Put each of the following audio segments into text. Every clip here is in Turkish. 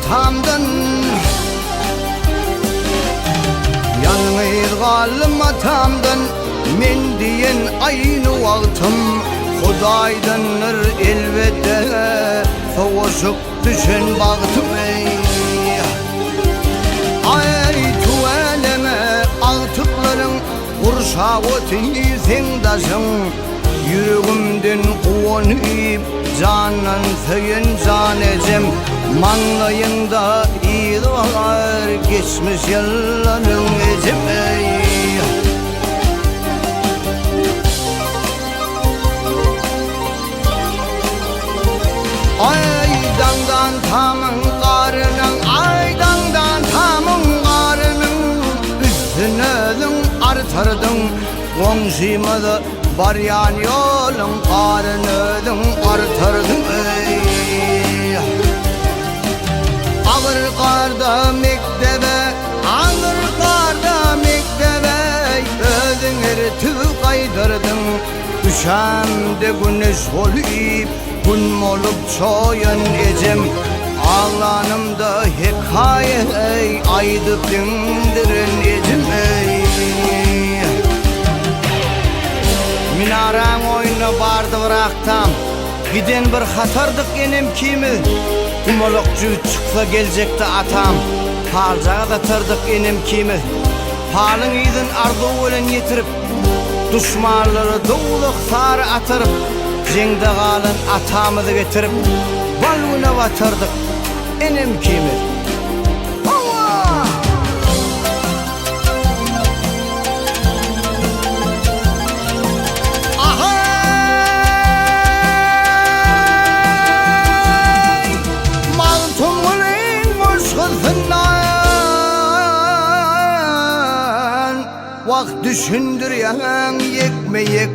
atamdan Yanıyır galım atamdan Men diyen aynı vaktim Hudaydanır elbette Soğuşup düşen baktım Ay tuvaleme altıkların Kurşavı tiysendaşın Yüreğimden kuvanıp Canan söyün can ecem Manlayında iyi var Geçmiş yılların ecem Aydandan tamın karının Aydandan tamın karının Üstünödün artardın Komşimada baryan yolun Karınödün artardın Ağır karda mektebe Ağır karda mektebe Özün eritip kaydırdın Üşemde güneş olup Gün olup çoyun ecem Ağlanımda hikaye Aydıp dindirin ecem Minaran oyunu bardı bıraktam Giden bir hatırdık enem kimi Umolukçu çıksa gelecekti atam Palcağa da tırdık enem kimi Palın idin ardu ölen yetirip Düşmanları doğuluk sarı atırıp Jengde galın atamızı getirip Baluna batırdık enem kimi Vakt düşündüryen yekmeyek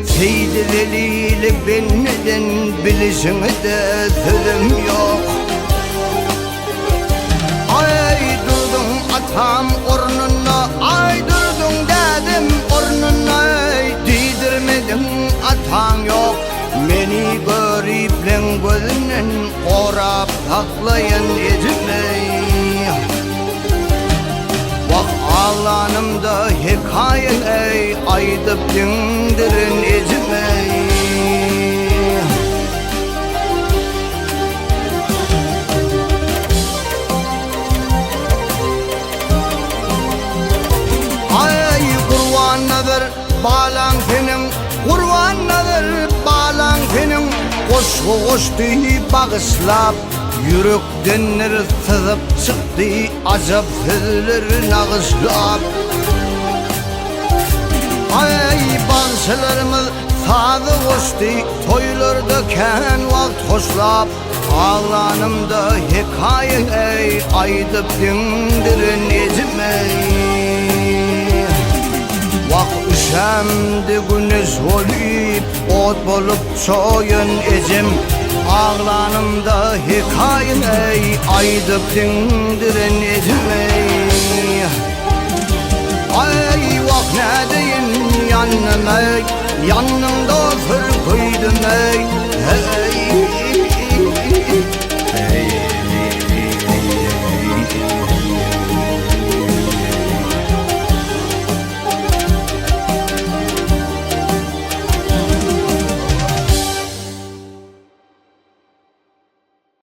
Seydi deliyle ben neden bilişine de sözüm yok Ay durdum atam ornuna Ay durdum dedim ornuna Diydirmedim atam yok Beni görüplen gözünden Orap saklayan ecimey Ağlanımda hikaye Aydıp dindirin ecime Ay kurvannadır bağlan senin Kurvannadır bağlan senin Koşu koştu bağışlap Yürekten sızıp çıktı acap sözlerin ağızlap Ay bağışlarımız sağdı koştu Toylarda ken vakt hoşlap Ağlanımda hikaye Aydıp dindirin ecime Vakt üşemdi güneş olup Ot bolup çoyun ecem Ağlanımda hikaye Aydıp dindiren ecmey Ay vak ne deyin yanıma Yanımda sır koydum